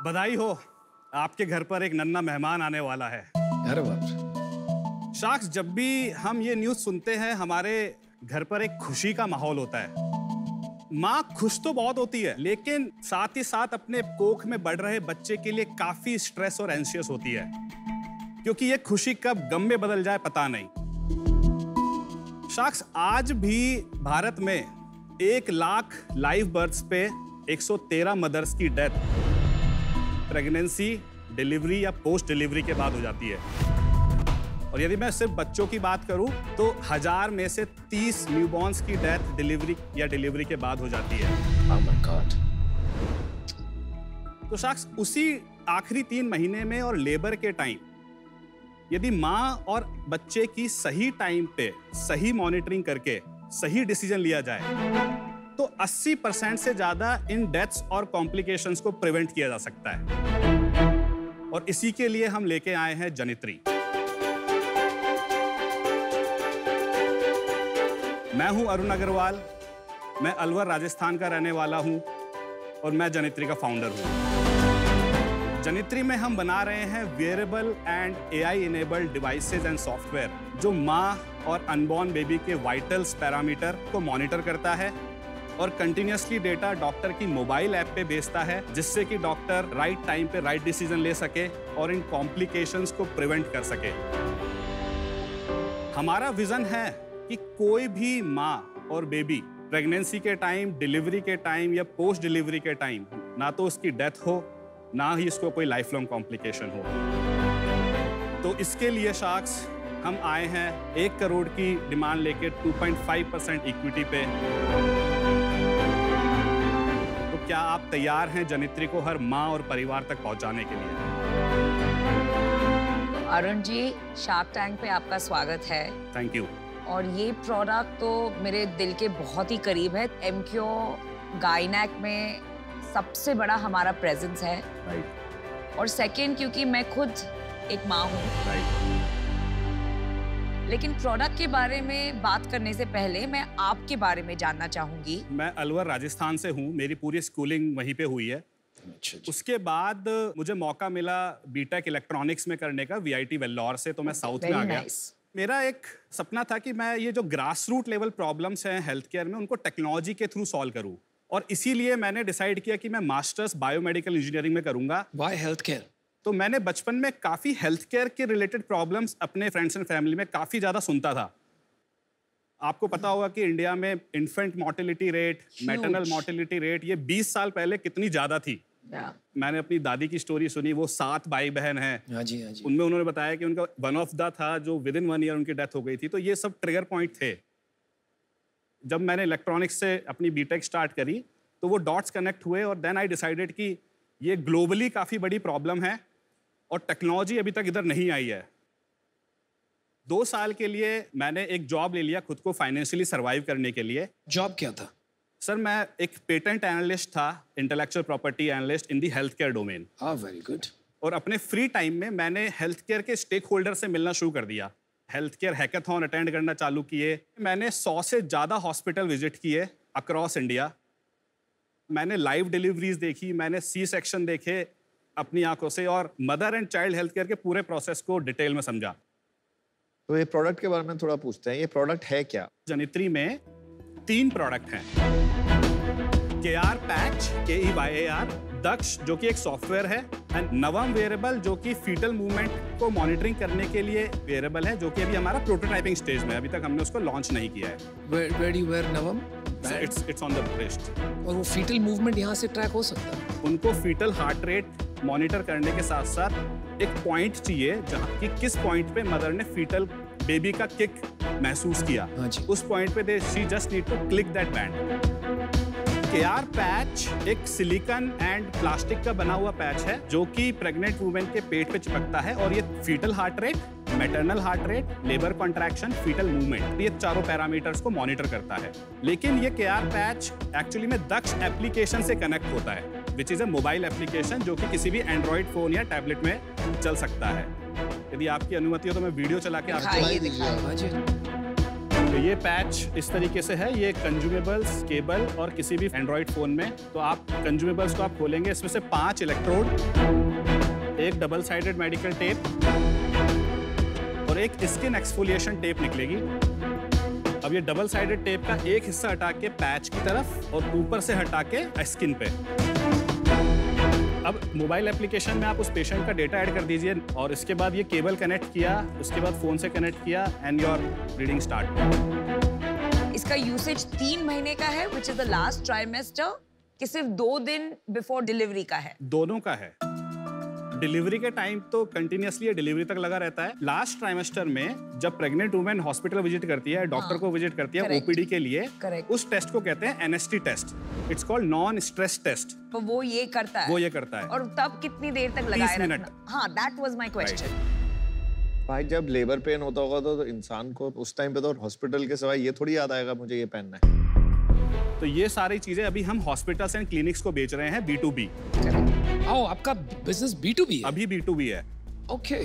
बधाई हो, आपके घर पर एक नन्हा मेहमान आने वाला है। अरे बाप। शाख्स, जब भी हम ये न्यूज़ सुनते हैं हमारे घर पर एक खुशी का माहौल होता है। माँ खुश तो बहुत होती है, लेकिन साथ ही साथ अपने कोख में बढ़ रहे बच्चे के लिए काफी स्ट्रेस और एंशियस होती है, क्योंकि ये खुशी कब गम में बदल जाए पता नहीं। शाख्स, आज भी भारत में 1 लाख लाइव बर्थ्स पे 113 मदर्स की डेथ प्रेगनेंसी, डिलीवरी या पोस्ट डिलीवरी के बाद हो जाती है। और यदि मैं सिर्फ बच्चों की बात करूं तो 1000 में से 30 न्यूबॉर्न्स की डेथ डिलीवरी या डिलीवरी के बाद हो जाती है। Oh my God. तो शख्स, उसी आखिरी 3 महीने में और लेबर के टाइम यदि माँ और बच्चे की सही टाइम पे सही मॉनिटरिंग करके सही डिसीजन लिया जाए तो 80% से ज्यादा इन डेथ्स और कॉम्प्लिकेशंस को प्रिवेंट किया जा सकता है। और इसी के लिए हम लेके आए हैं जनित्री। मैं हूं अरुण अग्रवाल, मैं अलवर राजस्थान का रहने वाला हूं और मैं जनित्री का फाउंडर हूं। जनित्री में हम बना रहे हैं wearable and AI enabled devices and software जो मां और अनबॉर्न बेबी के वाइटल्स पैरामीटर को मॉनिटर करता है और कंटिन्यूअसली डेटा डॉक्टर की मोबाइल ऐप पे भेजता है, जिससे कि डॉक्टर राइट टाइम पे राइट डिसीजन ले सके और इन कॉम्प्लिकेशंस को प्रिवेंट कर सके। हमारा विजन है कि कोई भी माँ और बेबी प्रेगनेंसी के टाइम, डिलीवरी के टाइम या पोस्ट डिलीवरी के टाइम ना तो उसकी डेथ हो, ना ही इसको कोई लाइफ लॉन्ग कॉम्प्लिकेशन हो। तो इसके लिए शाख्स हम आए हैं 1 करोड़ की डिमांड लेके 2.5% इक्विटी पे। तो क्या आप तैयार हैं जनित्री को हर माँ और परिवार तक पहुंचाने के लिए? अरुण जी, शार्क टैंक पे आपका स्वागत है। Thank you. और ये प्रोडक्ट तो मेरे दिल के बहुत ही करीब है। एमक्यू गायनेक में सबसे बड़ा हमारा प्रेजेंस है। राइट। और सेकंड, क्योंकि मैं खुद एक माँ हूँ। राइट। लेकिन प्रोडक्ट के बारे में बात करने से पहले मैं आपके बारे में जानना चाहूंगी। मैं अलवर राजस्थान से हूँ, मेरी पूरी स्कूलिंग वहीं पे हुई है। उसके बाद मुझे मौका मिला बीटेक इलेक्ट्रॉनिक्स में करने का VIT वेल्लोर से, तो मैं साउथ में आ गया। मेरा एक सपना था कि मैं ये जो ग्रास रूट लेवल प्रॉब्लम्स हैं हेल्थ केयर में उनको टेक्नोलॉजी के थ्रू सॉल्व करूं, और इसीलिए मैंने डिसाइड किया कि मैं मास्टर्स बायोमेडिकल इंजीनियरिंग में करूंगा। Why healthcare? तो मैंने बचपन में काफ़ी हेल्थ केयर के रिलेटेड प्रॉब्लम्स अपने फ्रेंड्स एंड फैमिली में काफ़ी ज़्यादा सुनता था। आपको पता होगा कि इंडिया में infant mortality rate, maternal mortality rate ये 20 साल पहले कितनी ज़्यादा थी। मैंने अपनी दादी की स्टोरी सुनी, वो 7 भाई बहन हैं। हाँ जी, हाँ जी। उनमें उन्होंने बताया कि उनका वन ऑफ द था जो विदिन 1 ईयर उनकी डेथ हो गई थी। तो ये सब ट्रिगर पॉइंट थे। जब मैंने इलेक्ट्रॉनिक्स से अपनी बीटेक स्टार्ट करी तो वो डॉट्स कनेक्ट हुए और देन आई डिसाइडेड कि ये ग्लोबली काफ़ी बड़ी प्रॉब्लम है और टेक्नोलॉजी अभी तक इधर नहीं आई है। 2 साल के लिए मैंने एक जॉब ले लिया खुद को फाइनेंशियली सर्वाइव करने के लिए। जॉब क्या था? सर, मैं एक पेटेंट एनालिस्ट था, intellectual property analyst in the health care domain. Very good. और अपने फ्री टाइम में मैंने हेल्थ केयर के स्टेक होल्डर से मिलना शुरू कर दिया। हेल्थ केयर हैकाथॉन अटेंड करना चालू किए। मैंने 100 से ज़्यादा हॉस्पिटल विजिट किए अक्रॉस इंडिया। मैंने लाइव डिलीवरीज देखी, मैंने C-सेक्शन देखे अपनी आंखों से और mother and child health care के पूरे प्रोसेस को डिटेल में समझा। तो ये प्रोडक्ट के बारे में थोड़ा पूछते हैं, ये प्रोडक्ट है क्या? जनित्री में 3 प्रोडक्ट हैं। KR पैच, KEYAR, दक्ष जो कि एक सॉफ्टवेयर है, एंड नवम वेयरेबल जो कि फीटल मूवमेंट को मॉनिटरिंग करने के लिए वेयरेबल है, जो कि अभी हमारा प्रोटोटाइपिंग स्टेज में है। अभी तक हमने उसको लॉन्च नहीं किया है। Where do you wear नवम? It's on the wrist। और वो फीटल मूवमेंट यहाँ से ट्रैक हो सकता है? उनको फीटल हार्ट रेट मॉनिटर करने के साथ साथ एक पॉइंट चाहिए जहाँ कि किस पॉइंट पे मदर ने फीटल बेबी का किक महसूस किया। हाँ जी। उस पॉइंट पे she just need to click that band. KR patch एक सिलिकॉन एंड प्लास्टिक का बना हुआ पैच है जो कि प्रेग्नेंट वुमेन के पेट पे चिपकता है और ये fetal heart rate, maternal heart rate, labour contraction, fetal movement, ये चारों पैरामीटर्स को मॉनिटर करता है। लेकिन ये KR पैच एक्चुअली में दक्ष एप्लीकेशन से कनेक्ट होता है, which is a mobile application जो कि किसी भी एंड्रॉइड फोन या टैबलेट में चल सकता है। यदि आपकी अनुमति हो तो मैं वीडियो चला के आपको दिखाइए। तो ये पैच इस तरीके से है, ये कंज्यूमेबल्स, केबल और किसी भी एंड्रॉइड फोन में, तो आप कंज्यूमेबल्स को आप खोलेंगे, इसमें से 5 इलेक्ट्रोड, एक डबल साइडेड मेडिकल टेप और एक स्किन एक्सफोलिएशन टेप निकलेगी। अब ये डबल साइडेड टेप का एक हिस्सा हटा के पैच की तरफ और ऊपर से हटा के स्किन पे। अब मोबाइल एप्लीकेशन में आप उस पेशेंट का डेटा ऐड कर दीजिए और इसके बाद ये केबल कनेक्ट किया, उसके बाद फोन से कनेक्ट किया एंड योर रीडिंग स्टार्ट। इसका यूसेज 3 महीने का है, which is the last trimester, कि सिर्फ 2 दिन बिफोर डिलीवरी का है? दोनों का है। डिलीवरी के टाइम तो कंटिन्यूअसली ये डिलीवरी तक लगा रहता है। लास्ट ट्राइमेस्टर में जब प्रेग्नेंट वुमेन हॉस्पिटल विजिट करती है, डॉक्टर को विजिट करती है ओपीडी के लिए, उस टेस्ट को कहते हैं NST test. It's called non stress test. तो वो ये करता है? वो ये करता है। और तब कितनी देर तक लगाए रखना? हाँ, that was my question। भाई जब लेबर पेन होता होगा तो इंसान को उस टाइम पे तो हॉस्पिटल के सिवाय ये थोड़ी याद आएगा मुझे ये पहनना है। तो ये सारी चीजें अभी हम हॉस्पिटल्स एंड क्लिनिक्स को बेच रहे हैं B2B। आपका बिजनेस B2B है? अभी B2B है। ओके।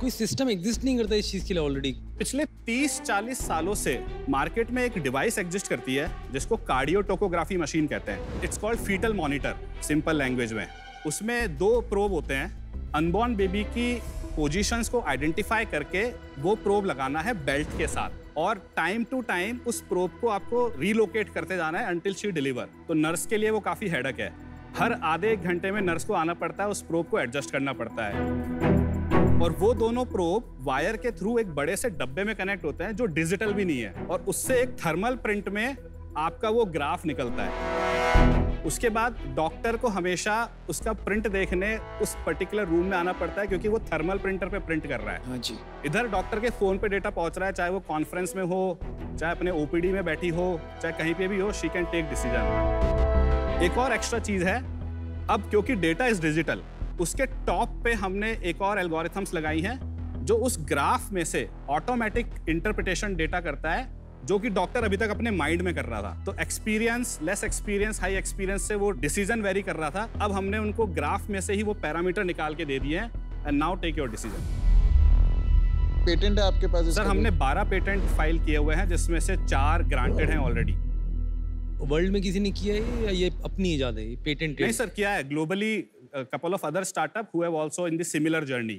कोई सिस्टम एग्जिस्ट नहीं करता इस चीज के लिए ऑलरेडी? पिछले 30-40 सालों से मार्केट में एक डिवाइस एग्जिस्ट करती है जिसको कार्डियोटोकोग्राफी मशीन कहते हैं। It's called fetal monitor, simple language में। उसमें 2 प्रोब होते हैं। अनबॉर्न बेबी की पोजीशंस को आइडेंटिफाई करके वो प्रोब लगाना है बेल्ट के साथ और टाइम टू टाइम उस प्रोब को आपको रीलोकेट करते जाना है अंटिल शी डिलीवर। तो नर्स के लिए वो काफी हेडेक है। हर आधे 1 घंटे में नर्स को आना पड़ता है, उस प्रोब को एडजस्ट करना पड़ता है और वो दोनों प्रोब वायर के थ्रू एक बड़े से डब्बे में कनेक्ट होते हैं जो डिजिटल भी नहीं है और उससे एक थर्मल प्रिंट में आपका वो ग्राफ निकलता है। उसके बाद डॉक्टर को हमेशा उसका प्रिंट देखने उस पर्टिकुलर रूम में आना पड़ता है क्योंकि वो थर्मल प्रिंटर पे प्रिंट कर रहा है। हाँ जी। इधर डॉक्टर के फोन पे डेटा पहुंच रहा है, चाहे वो कॉन्फ्रेंस में हो, चाहे अपने ओपीडी में बैठी हो, चाहे कहीं पे भी हो, शी कैन टेक डिसीजन। एक और एक्स्ट्रा चीज है, अब क्योंकि डेटा इज डिजिटल, उसके टॉप पे हमने एक और एल्गोरिथम्स लगाई हैं जो उस ग्राफ में से ऑटोमेटिक इंटरप्रिटेशन डेटा करता है जो कि डॉक्टर अभी तक अपने माइंड में कर रहा था। तो experience, less experience, high experience से वो डिसीजन वेरी कर रहा था। अब हमने उनको ग्राफ में से ही वो पैरामीटर निकाल के दे दिए हैं and now take your decision. Patent है आपके पास? सर हमने 12 पेटेंट फाइल किए हुए हैं जिसमें से 4 ग्रांटेड हैं ऑलरेडी। वर्ल्ड में किसी ने किया है या ये अपनी इजाद है पेटेंट? नहीं सर, किया है globally. Couple of other startup who have also in the similar journey.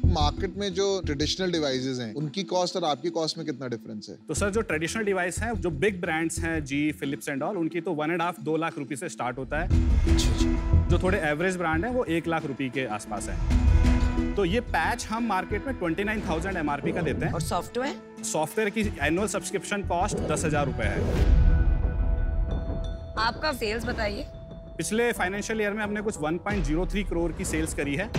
Market में जो ट्रेडिशनल डिवाइसेस हैं उनकी कॉस्ट और आपकी कॉस्ट में कितना डिफरेंस है? तो सर जो ट्रेडिशनल डिवाइस हैं, जो बिग ब्रांड्स हैं, जी, फिलिप्स एंड ऑल, उनकी तो 1.5-2 लाख रुपए से स्टार्ट होता है। जो थोड़े एवरेज ब्रांड हैं वो 1 लाख रुपए के आसपास है। तो ये पैच हम मार्केट में 29,000 MRP का देते हैं। और सॉफ्टवेयर की एनुअल सब्सक्रिप्शन कॉस्ट 10,000 रुपए है। आपका सेल्स बताइए। पिछले फाइनेंशियल ईयर में हमने कुछ 1.03 करोड़ की सेल्स करी है।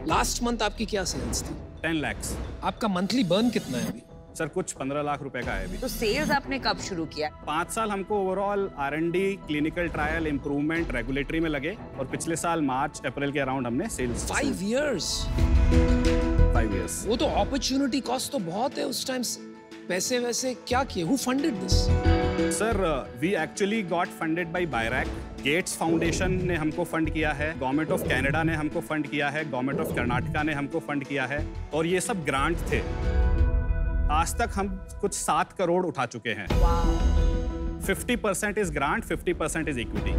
लास्ट मंथ आपकी क्या सेल्स थी? 10 lakhs। आपका मंथली बर्न कितना है अभी? सर कुछ 15 लाख रुपए का है अभी। तो सेल्स आपने कब शुरू किया? 5 साल हमको overall R&D, clinical trial, improvement, regulatory में लगे और पिछले साल मार्च अप्रैल के अराउंड हमने सेल्स। 5 years? 5 years। वो तो अपॉर्चुनिटी कॉस्ट तो बहुत है उस टाइम। पैसे वैसे क्या किए? Who funded this? Sir we actually got funded by BIRAC. Gates Foundation ने हमको फंड किया है, गवर्नमेंट ऑफ कनाडा ने हमको फंड किया है, गवर्नमेंट ऑफ कर्नाटका ने हमको फंड किया है और ये सब ग्रांट थे। आज तक हम कुछ 7 करोड़ उठा चुके हैं। 50% इज ग्रांट, 50% इज इक्विटी।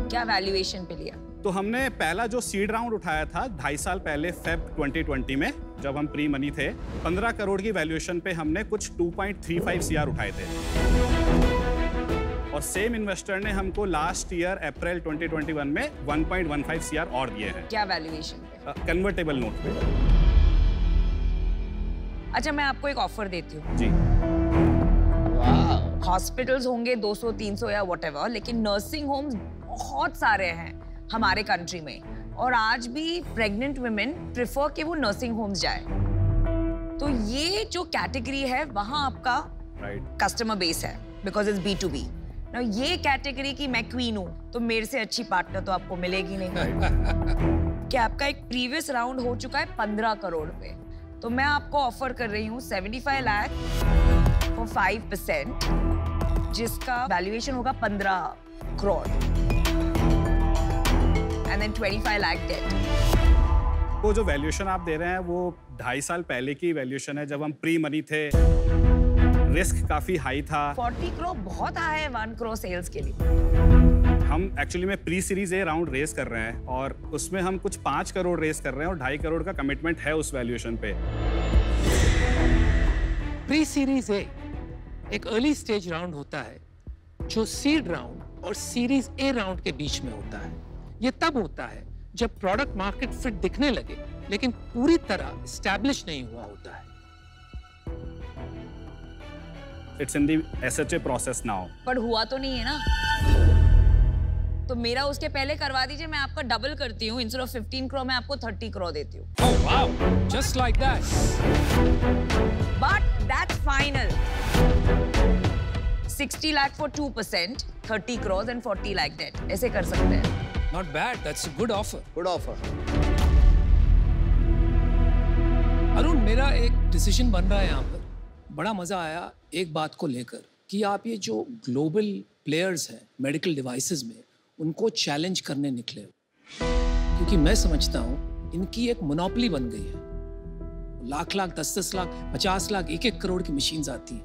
क्या वैल्यूएशन पे लिया? तो हमने पहला जो सीड राउंड उठाया था 2.5 साल पहले फेब 2020 में, जब हम प्री मनी थे, 15 करोड़ की वैल्यूएशन पे हमने कुछ 2.35 CR उठाए थे और सेम इन्वेस्टर ने हमको लास्ट ईयर अप्रैल 2021 में 1.15 CR और दिए हैं। क्या वैल्यूएशन पे? कन्वर्टेबल नोट पे। अच्छा, मैं आपको एक ऑफर देती हूँ जी। हॉस्पिटल्स होंगे 200, 300 या व्हाटएवर, लेकिन नर्सिंग होम्स बहुत सारे हैं हमारे कंट्री में और आज भी प्रेग्नेंट वुमेन प्रेफर कि वो नर्सिंग होम्स जाए। तो ये जो कैटेगरी है वहां आपका कस्टमर बेस है बिकॉज इट्स B2B। Now, ये कैटेगरी की मैं क्वीन हूँ तो मेरे से अच्छी पार्टनर तो आपको मिलेगी नहीं। कि आपका एक प्रीवियस राउंड हो चुका है 15 करोड़ पे, तो मैं आपको ऑफर कर रही हूँ 75 लाख फॉर 5%, जिसका वैल्यूएशन होगा 15 crore and then 25 lakh debt. आपको जो वैल्यूएशन आप दे रहे हैं वो 2.5 साल पहले की वैल्यूएशन है, जब हम प्री मनी थे, रिस्क काफी हाई था। 40 करोड़ बहुत हाई है 1 करोड़ सेल्स के लिए। हम एक्चुअली में pre series A round raise कर रहे हैं और उसमें हम कुछ 5 करोड़ रेस कर रहे हैं और 2.5 करोड़ का कमिटमेंट है उस वैल्यूएशन पे। प्री सीरीज ए एक अर्ली स्टेज राउंड होता है जो सीड राउंड और सीरीज ए राउंड के बीच में होता है। ये तब होता है जब प्रोडक्ट मार्केट फिट दिखने लगे लेकिन पूरी तरह एस्टैब्लिश नहीं हुआ होता है। It's in the SHA process now. पर हुआ तो नहीं है ना, तो मेरा उसके पहले करवा दीजिए, मैं आपका डबल करती हूँ। इंस्टेड ऑफ 15 करोड़ मैं आपको 30 करोड़ देती हूँ। Oh wow, just like that. But that's final. 60 lakh for 2%, 30 crores and 40 lakh debt. ऐसे कर सकते हैं। Not bad, that's a good offer. Good offer. Arun, मेरा एक डिसीजन बन रहा है यहाँ पर। बड़ा मजा आया एक बात को लेकर कि आप ये जो ग्लोबल प्लेयर्स हैं मेडिकल डिवाइसेस में, उनको चैलेंज करने निकले हो, क्योंकि मैं समझता हूँ इनकी एक मोनोपोली बन गई है। लाख लाख 10-10 लाख 50 लाख 1-1 करोड़ की मशीन्स आती हैं।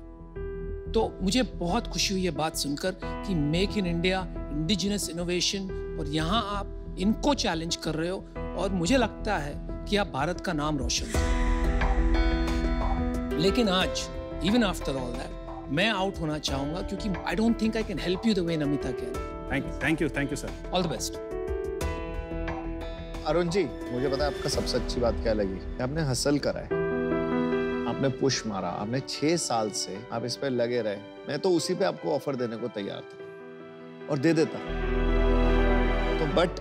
तो मुझे बहुत खुशी हुई ये बात सुनकर कि make in India, indigenous innovation, और यहाँ आप इनको चैलेंज कर रहे हो और मुझे लगता है कि आप भारत का नाम रोशन करें। लेकिन आज इवन आफ्टर ऑल दैट मैं आउट होना चाहूंगा क्योंकि I don't think I can help you the way Namita can. Thank you sir. All the best. Arun ji, मुझे पता है आपका सबसे अच्छी बात क्या लगी? आपने हसल करा है, आपने पुश मारा, आपने 6 साल से आप इस पे लगे रहे। मैं तो उसी पे आपको ऑफर देने को तैयार था और दे देता। तो but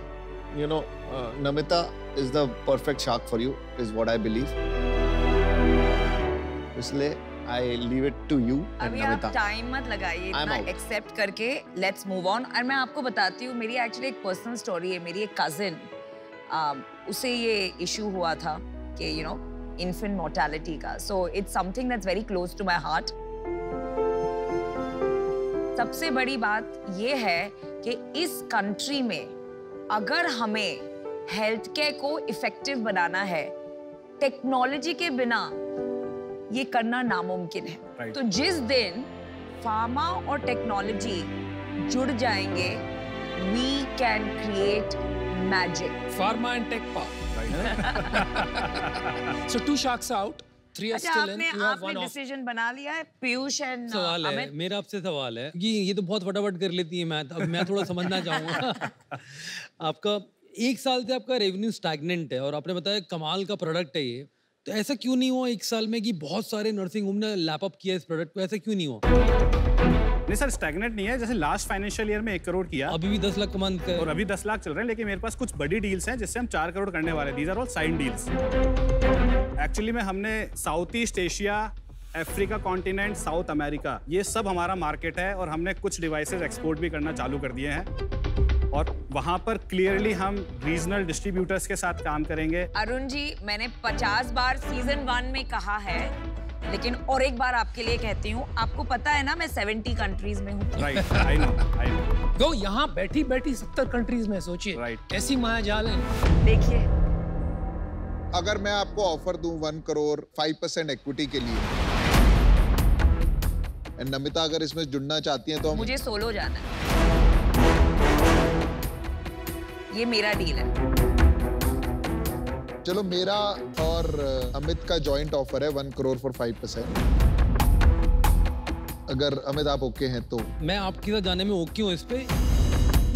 you know Namita is the perfect shark for you, is what I believe. इसलिए I leave it to you and अभी नमिता। आप टाइम मत लगाइए, इतना एक्सेप्ट करके लेट्स मूव ऑन। और मैं आपको बताती हूँ, मेरी एक्चुअली एक पर्सनल स्टोरी है। मेरी एक कजिन, उसे ये इशू हुआ था कि यू नो इन्फेंट मोर्टेलिटी का। So it's something that's very close to my heart. सबसे बड़ी बात ये है कि इस कंट्री में अगर हमें हेल्थ केयर को इफेक्टिव बनाना है, टेक्नोलॉजी के बिना ये करना नामुमकिन है। Right. तो जिस दिन फार्मा और टेक्नोलॉजी जुड़ जाएंगे, we can create magic. Pharma and tech park. So 2 sharks out, 3 are अच्छा, still in. You have आपने one off. डिसीजन बना लिया है? पीयूष एंड सवाल है अमित, मेरा आपसे सवाल है कि ये तो बहुत फटाफट कर लेती है मैथ। अब मैं थोड़ा समझना चाहूँगा। आपका 1 साल से आपका रेवेन्यू स्टैग्नेंट है और आपने बताया कमाल का प्रोडक्ट है ये, तो ऐसा क्यों नहीं हुआ 1 साल में कि बहुत सारे नर्सिंग होम ने लैप अप किया इस प्रोडक्ट को? ऐसा क्यों नहीं हुआ? नहीं सर, स्टैग्नेंट नहीं है। जैसे लास्ट फाइनेंशियल ईयर में 1 करोड़ किया अभी भी 10 लाख कमान का और अभी 10 लाख चल रहे हैं, लेकिन मेरे पास कुछ बड़ी डील्स हैं जिससे हम 4 करोड़ करने वाले हैं। These are all sign deals. Actually में हमने South East Asia, Africa continent, South America, ये सब हमारा मार्केट है और हमने कुछ डिवाइसेस एक्सपोर्ट भी करना चालू कर दिए हैं और वहां पर क्लियरली हम रीजनल डिस्ट्रीब्यूटर्स के साथ काम करेंगे। अरुण जी, मैंने 50 बार सीजन 1 में कहा है, लेकिन और एक बार आपके लिए कहती हूँ। आपको पता है ना मैं 70 कंट्रीज में हूँ। Right, I know. तो यहाँ बैठी बैठी 70 कंट्रीज में सोचिए, Right. ऐसी माया जाल है। देखिए, अगर मैं आपको ऑफर दूं 1 करोड़ 5% इक्विटी के लिए, एंड नमिता अगर इसमें जुड़ना चाहती हैं तो हम मुझे सोलो जाना है, ये मेरा डील है। चलो, मेरा और अमित का जॉइंट ऑफर है 1 करोड़ फॉर 5%। अगर अमित आप ओके हैं तो। मैं आपके साथ जाने में ओके हूँ इस पे।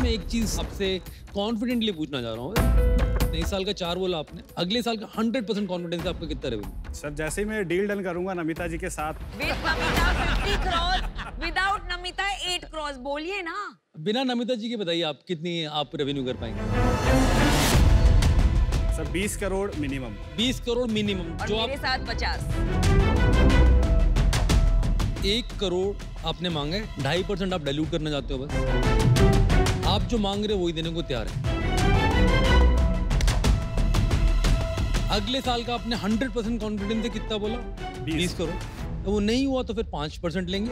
मैं एक चीज आपसे कॉन्फिडेंटली पूछना चाह रहा हूँ। इस साल का 4 बोला आपने, अगले साल का 100% कॉन्फिडेंस है आपका कितना रेवेन्यू? सर, जैसे ही मैं डील डन करूंगा नमिता जी के साथ। With Namita 50 crore, without Namita 8 crore. बोलिए ना। बिना नमिता जी के बताइए आप कितनी आप रेवेन्यू कर पाएंगे? Sir 20 crore minimum. 20 crore minimum. और जो मेरे आप साथ 50। 1 करोड़ आपने मांगे, 2.5% आप डाइल्यूट करना चाहते हो बस। आप जो मांग रहे हो वही देने को तैयार है। अगले साल का आपने 100% कॉन्फिडेंस से कितना बोला? 20 करोड़। तो वो नहीं हुआ तो फिर 5% लेंगे,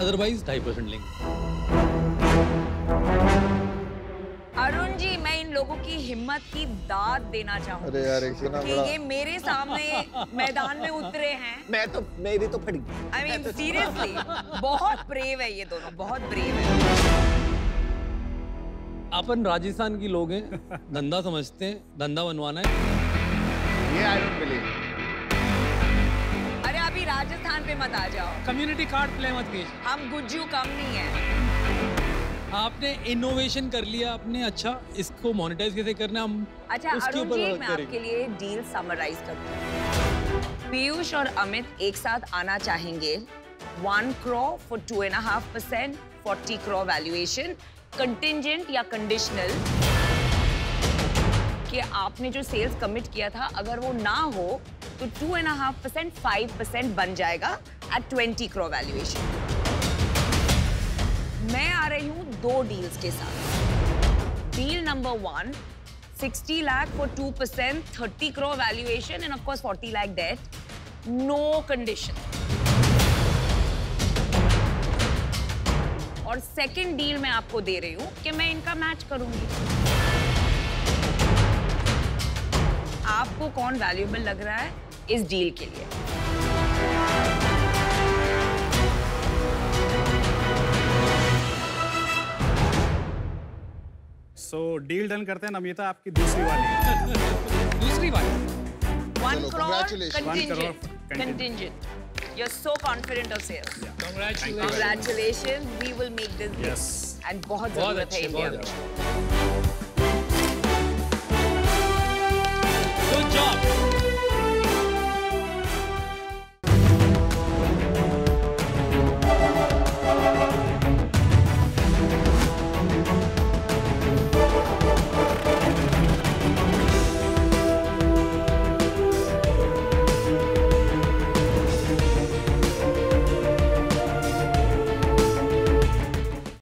अदरवाइज 2.5% लेंगे। अरुण जी, मैं इन लोगों की हिम्मत की दाद देना चाहूँ अरे यार इतना कि बड़ा ये मेरे सामने मैदान में उतरे हैं। मेरी तो फट गई। आई मीन सीरियसली बहुत ब्रेव है ये दोनों, बहुत ब्रेव है। अपन राजस्थान की लोग हैं, धंधा समझते हैं, धंधा बनवाना है। ये आई डोंट बिलीव। अरे अभी राजस्थान पे मत आ जाओ, कम्युनिटी कार्ड प्ले मत कीजिए। हम गुज्जू कम नहीं है। आपने इनोवेशन कर लिया, आपने अच्छा इसको मोनेटाइज कैसे करना है, हम अच्छा उसके अरुण ऊपर जी, वर्क मैं करेंगे। आपके लिए डील समराइज करती हूँ। पीयूष और अमित एक साथ आना चाहेंगे। 1 crore for 2.5%, 40 crore valuation, contingent या कंडीशनल कि आपने जो सेल्स कमिट किया था अगर वो ना हो तो 2.5% 5% बन जाएगा एट 20 crore वैल्यूएशन। मैं आ रही हूँ 2 डील्स के साथ। Deal number 1, 60 lakh for 2%, 30 crore valuation and of course 40 lakh debt, no condition. और सेकंड डील मैं आपको दे रही हूँ कि मैं इनका मैच करूंगी। आपको कौन वैल्यूएबल लग रहा है इस डील के लिए? सो डील डन करते हैं नमिता, आपकी दूसरी वाली है। दूसरी बात, 1 चलो, crore congratulations. 1 crore contingent. contingent. Contingent. You're so confident of sales. congratulations. Congratulations. We will make this deal. Yes. And बहुत बहुत जरूरत है अच्छे, इंडिया बहुत में। अच्छे।